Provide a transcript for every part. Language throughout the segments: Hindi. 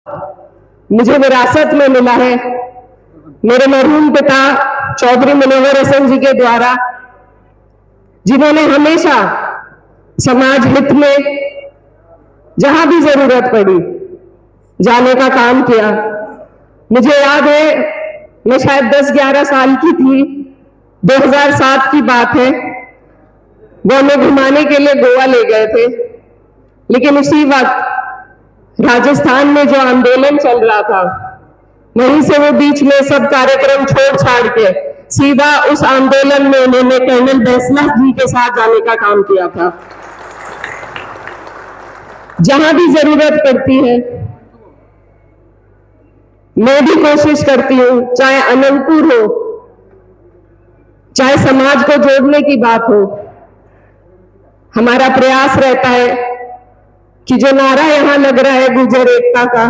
मुझे विरासत में मिला है मेरे मरहूम पिता चौधरी मनोहर हसन जी के द्वारा, जिन्होंने हमेशा समाज हित में जहां भी जरूरत पड़ी जाने का काम किया। मुझे याद है, मैं शायद 10-11 साल की थी, 2007 की बात है। वो हमें घुमाने के लिए गोवा ले गए थे, लेकिन उसी वक्त राजस्थान में जो आंदोलन चल रहा था, वहीं से वो बीच में सब कार्यक्रम छोड़ छाड़ के सीधा उस आंदोलन में उन्होंने कर्नल बैसला जी के साथ जाने का काम किया था। जहां भी जरूरत पड़ती है मैं भी कोशिश करती हूं, चाहे अनंतपुर हो, चाहे समाज को जोड़ने की बात हो, हमारा प्रयास रहता है कि जो नारा यहां लग रहा है गुर्जर एकता का,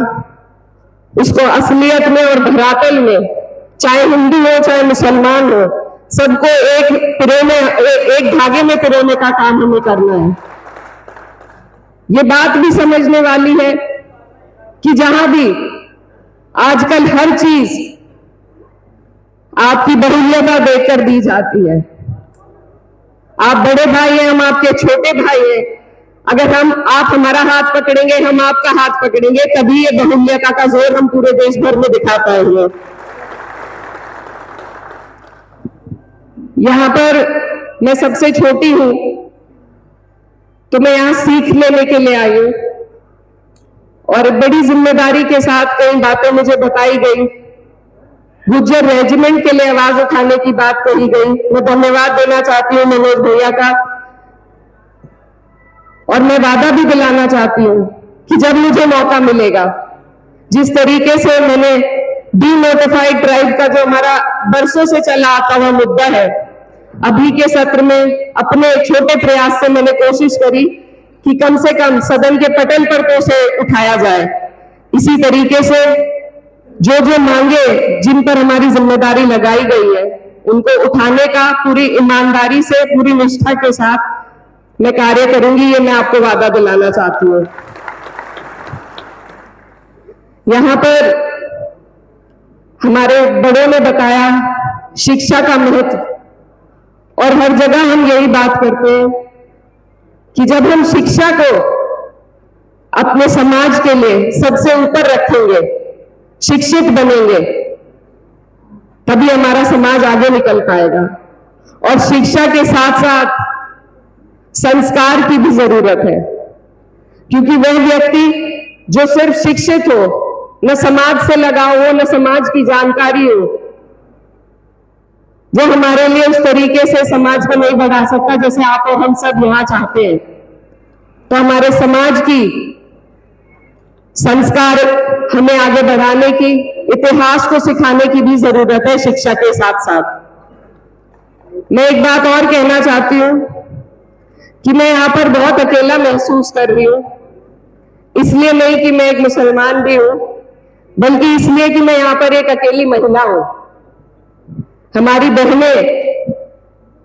उसको असलियत में और धरातल में, चाहे हिंदू हो चाहे मुसलमान हो, सबको एक धागे में पिरोने का काम हमें करना है। ये बात भी समझने वाली है कि जहां भी आजकल हर चीज आपकी बहुल्यता देखकर दी जाती है। आप बड़े भाई हैं, हम आपके छोटे भाई हैं। अगर आप हमारा हाथ पकड़ेंगे, हम आपका हाथ पकड़ेंगे, तभी ये बहुल्यता का जोर हम पूरे देश भर में दिखा पाएंगे। यहां पर मैं सबसे छोटी हूं, तो मैं यहां सीख लेने के लिए आई हूं और बड़ी जिम्मेदारी के साथ कई बातें मुझे बताई गई। गुर्जर रेजिमेंट के लिए आवाज उठाने की बात कही गई। मैं धन्यवाद देना चाहती हूं मनोज भैया का, और मैं वादा भी दिलाना चाहती हूं कि जब मुझे मौका मिलेगा, जिस तरीके से मैंने डीनोटिफाइड ट्राइब का जो हमारा बरसों से चला आता हुआ मुद्दा है, अभी के सत्र में अपने छोटे प्रयास से मैंने कोशिश करी कि कम से कम सदन के पटल पर तो उसे उठाया जाए। इसी तरीके से जो जो मांगे जिन पर हमारी जिम्मेदारी लगाई गई है, उनको उठाने का पूरी ईमानदारी से, पूरी निष्ठा के साथ मैं कार्य करूंगी, ये मैं आपको वादा दिलाना चाहती हूँ। यहां पर हमारे बड़ों ने बताया शिक्षा का महत्व, और हर जगह हम यही बात करते हैं कि जब हम शिक्षा को अपने समाज के लिए सबसे ऊपर रखेंगे, शिक्षित बनेंगे, तभी हमारा समाज आगे निकल पाएगा। और शिक्षा के साथ साथ संस्कार की भी जरूरत है, क्योंकि वह व्यक्ति जो सिर्फ शिक्षित हो, न समाज से लगा हो, न समाज की जानकारी हो, वो हमारे लिए उस तरीके से समाज को नहीं बढ़ा सकता जैसे आप और हम सब यहां चाहते हैं। तो हमारे समाज की संस्कार हमें आगे बढ़ाने की, इतिहास को सिखाने की भी जरूरत है शिक्षा के साथ साथ। मैं एक बात और कहना चाहती हूं कि मैं यहां पर बहुत अकेला महसूस कर रही हूं, इसलिए नहीं कि मैं एक मुसलमान भी हूं, बल्कि इसलिए कि मैं यहां पर एक अकेली महिला हूं। हमारी बहनें,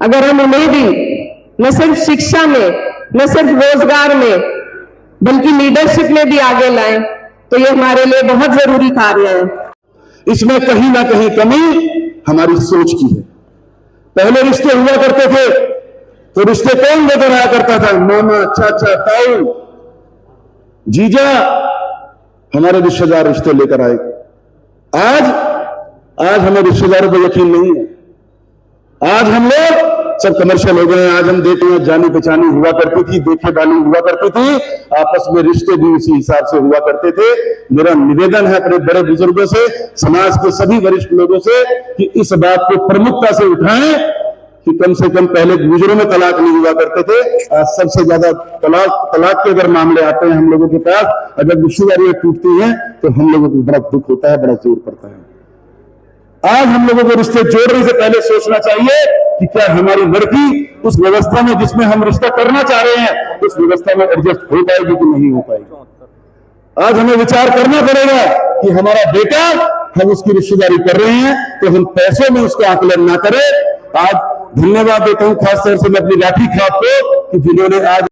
अगर हम उन्हें भी न सिर्फ शिक्षा में, न सिर्फ रोजगार में, बल्कि लीडरशिप में भी आगे लाएं, तो ये हमारे लिए बहुत जरूरी कार्य है। इसमें कहीं ना कहीं कमी हमारी सोच की है। पहले रिश्ते हुआ करते थे तो रिश्ते कौन लेकर आया करता था? मामा, चाचा, ताऊ, जीजा, हमारे रिश्तेदार रिश्ते लेकर आए। आज हमें रिश्तेदारों पर यकीन नहीं है। आज हम लोग सब कमर्शियल हो गए हैं। आज हम देखते हैं, जानी पहचानी हुआ करती थी, देखे बानी हुआ करती थी, आपस में रिश्ते भी उसी हिसाब से हुआ करते थे। मेरा निवेदन है अपने बड़े बुजुर्गों से, समाज के सभी वरिष्ठ लोगों से, कि इस बात को प्रमुखता से उठाएं कि कम से कम पहले गुजरों में तलाक नहीं हुआ करते थे, आज सबसे ज्यादा तलाक के अगर मामले आते हैं हम लोगों के पास, अगर रिश्तेदारियां टूटती हैं तो हम लोगों को बड़ा दुख होता है, बड़ा जोर पड़ता है। आज हम लोगों को रिश्ते जोड़ने से पहले सोचना चाहिए कि क्या हमारी लड़की उस व्यवस्था में जिसमें हम रिश्ता करना चाह रहे हैं, उस व्यवस्था में एडजस्ट हो पाएगी कि नहीं हो पाएगी। आज हमें विचार करना पड़ेगा कि हमारा बेटा, हम उसकी रिश्तेदारी कर रहे हैं तो हम पैसों में उसका आकलन ना करें। आज धन्यवाद देता हूं खासतौर से मैं अपनी लाठी खाप को, कि जिन्होंने आज